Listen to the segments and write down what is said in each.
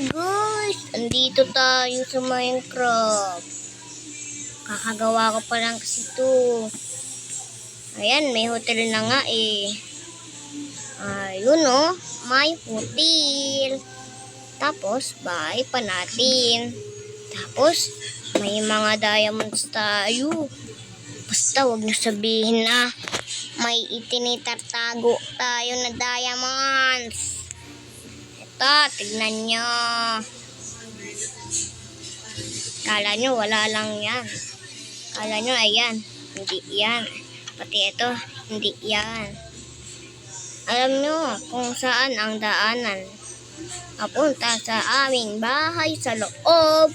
guys, andito tayo sa Minecraft. Kakagawa ko pa lang kasi ito. Ayan, may hotel na nga eh. Ayun oh, may hotel. Tapos, bahay pa natin. Tapos, may mga diamonds tayo. Basta wag na sabihin na may itinitartago tayo na diamonds. Ito, tignan nyo. Kala nyo wala lang yan. Kala nyo ayan, hindi yan. Pati ito, hindi yan. Alam nyo kung saan ang daanan papunta sa aming bahay sa loob.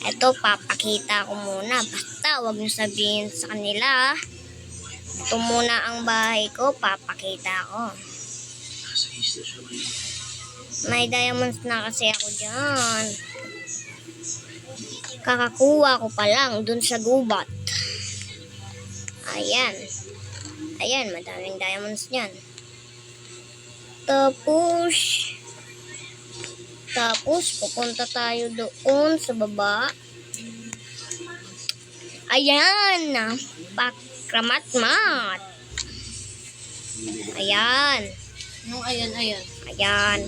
Ito, papakita ko muna. Basta wag nyo sabihin sa kanila. Ito muna ang bahay ko, papakita ko. May diamonds na kasi ako dyan. Kakakuha ko pa lang dun sa gubat. Ayan. Ayan, madaming diamonds dyan. Tapos, pupunta tayo doon sa baba. Ayan. Pakramat-mat. Ayan. Nung ayan. Ayan.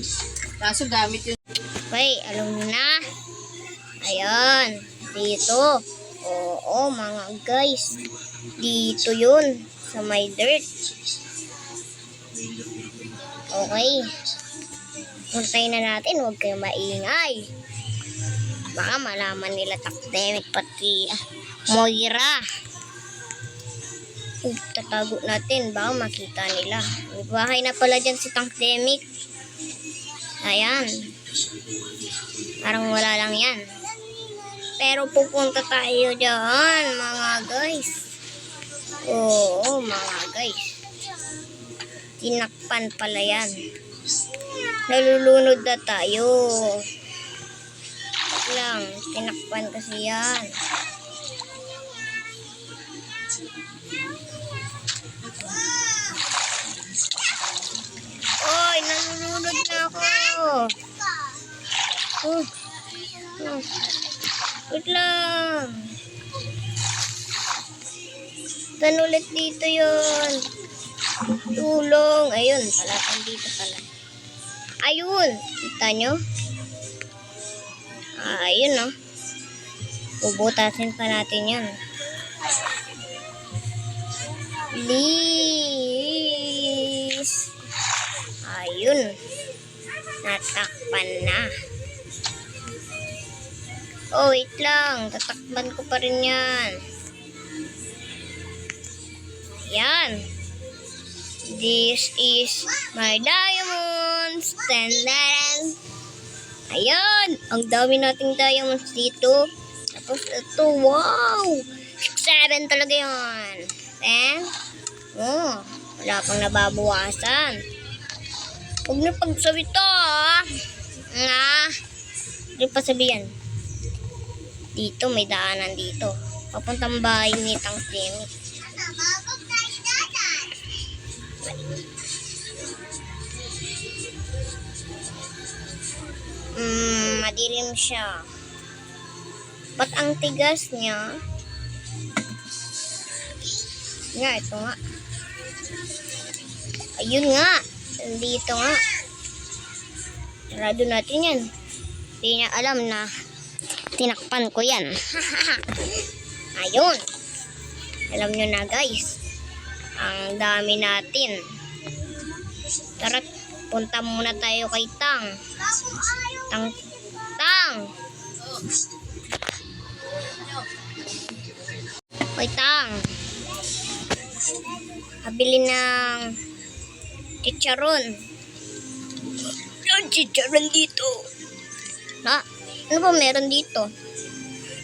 Kaso gamit yun. Okay, alam mo na. Ayan. Dito. Oo, mga guys. Dito yun. Sa may dirt. Okay. Puntayin na natin. Huwag kayong maingay. Baka malaman nila Takdemic pati Moira. Tatago natin. Baka makita nila. May bahay na pala dyan si Takdemic. Ayan. Parang wala lang yan. Pero pupunta tayo dyan, mga guys. Oo, mga guys. Tinakpan pala yan. Nalulunod na tayo. Lang, tinakpan kasi yan. Oy, nalulunod na ako. Wait lang. Dan ulit dito yun. Tulong. Ayun, pala. Dito pala. Ayun. Kita nyo? Ayun, no? Bubutasin pa natin yan. Please. Ayun. Natakpan na. Oh, wait lang. Tatakban ko pa rin yan. Ayan. This is my diamonds. Tandaran. Ayan. Ang dami nating diamonds dito. Tapos ito. Wow. 6-7 talaga yun. Then, oh, wala pang nababawasan. Huwag na pagsabi to, ah. Nga. Hindi pa sabihan. Dito, may daanan dito. Papuntang bahay ni Takdemic. Madilim siya. Ba't ang tigas niya? Nga, ito nga. Ayun nga. Dito nga. Sarado natin yan. Hindi niya alam na tinakpan ko yan. Ayun. Alam nyo na guys. Ang dami natin. Tara, punta muna tayo kay Tang. Tang. Kay Tang. Habili ng chicharon. Yung chicharon dito. Na? Ano ba meron dito?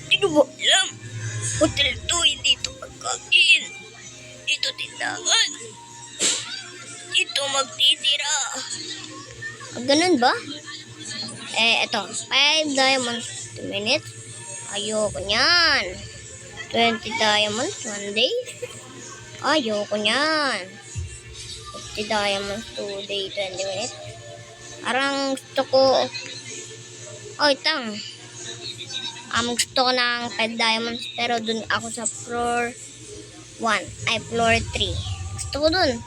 Hindi ko alam. Hotel to, hindi ito pagkain. Ito tindahan. Ito magtitira. Ganun ba? Ito. 5 diamonds 2 minutes. Ayoko nyan. 20 diamonds 1 day. Ayoko nyan. 50 diamonds 2 day 20 minutes. Parang gusto ko Oy, tang. Gusto ko ng 5 diamonds pero dun ako sa floor 1. Ay, floor 3. Gusto ko dun.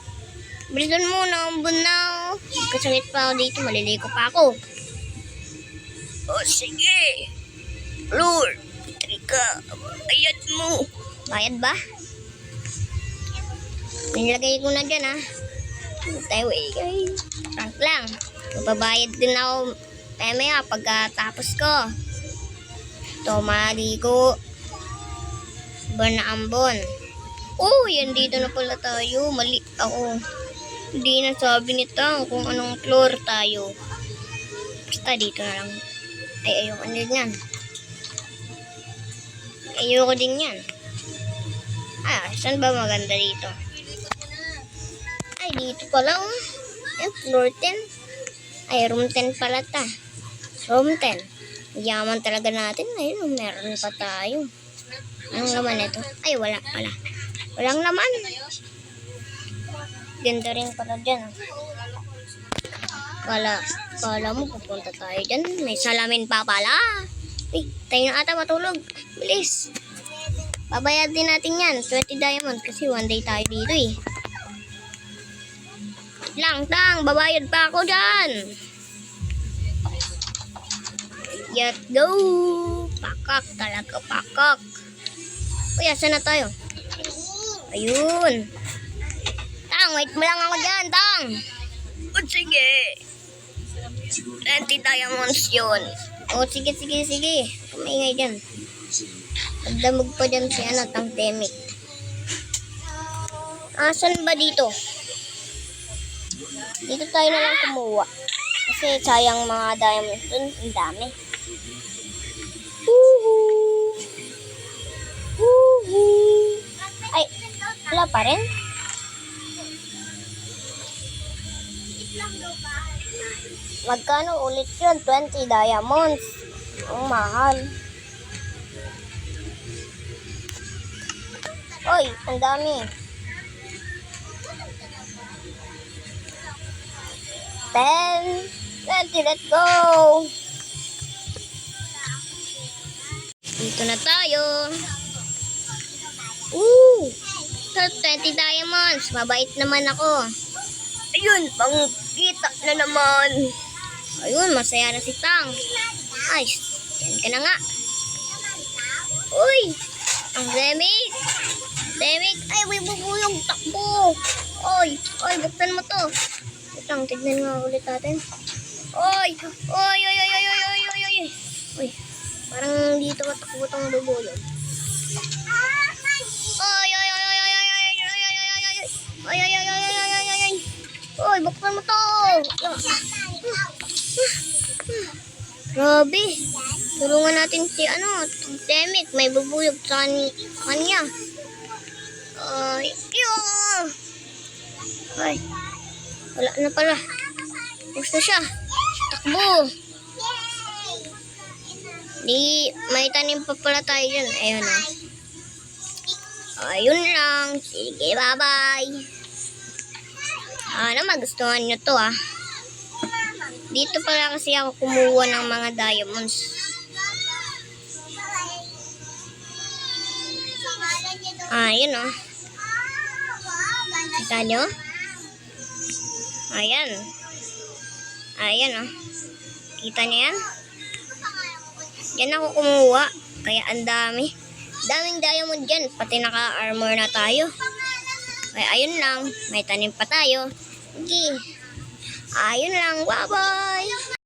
Bilisan mo na ang bunaw. Kasakit pa ako dito. Maliligo pa ako. O, sige. Floor 3 ka. Bayad mo. Bayad ba? Nilagay ko na dyan, ha. Tayo, guys. Prank lang. Mababayad din ako maya pagkatapos ko. Ito, maligo. Buwan na ambon. Oh, yan dito na pala tayo. Mali ako. Hindi na sabi ni Tang kung anong floor tayo. Basta dito na lang. Ay, ayoko din yan. Ayoko din yan. Saan ba maganda dito? Ay, dito pala, oh. Ay, floor 10. Ay, room 10 pala ta. Room 10. Yaman talaga natin. Ayun, meron pa tayo. Anong laman ito? Ay, wala pala. Walang laman. Ganda rin pala dyan. Kala mo pupunta tayo dyan. May salamin pa pala. Uy, tayo na ata matulog. Bilis. Babayad din natin yan. 20 diamonds kasi 1 day tayo dito eh. Lang, Tang. Babayad pa ako dyan. Let's go. Pakak talaga, pakak. Uy, asan na tayo? Ayun. Tang, wait mo lang ako dyan, Tang. O, sige. 20 diamonds yun. O, sige. Kumaingay dyan. Pagdamog pa dyan si Tang Temik. Asan ba dito? Dito tayo na lang kumuha. Kasi sayang mga diamonds dun. Ang dami. Ay, wala pa rin? Magkano ulit yun? 20 diamonds. Ang mahal. Oy, ang dami. 10, 20, let's go! Dito na tayo. 20 diamonds. Mabait naman ako. Ayun, pangkita na naman. Ayun, masaya na si Tang. Ay, yan ka na nga. Uy, ang Demik. Ay, may bubuyog. Takbo. Oy, buksan mo to. Tang, tignan nga ulit natin. Oy. Uy, parang dito matakbo tong bubuyog. Oy, buksan mo to. Grabe. Tulungan natin si Temik. May bubuyog sa kanya. Ay, wala na pala. Gusto siya. Takbo. May tanim pa pala tayo dyan. Ayun o. Ayun lang. Sige, bye-bye. Magustuhan nyo to Dito pala kasi ako kumuha ng mga diamonds. Ayun o. Kita nyo? Ayan o. Kita nyo yan? Yan ako kumuha. Kaya ang dami. Daming diamond dyan. Pati naka-armor na tayo. Kaya ayun lang. May tanim pa tayo. Okay. Ayun lang. Bye-bye.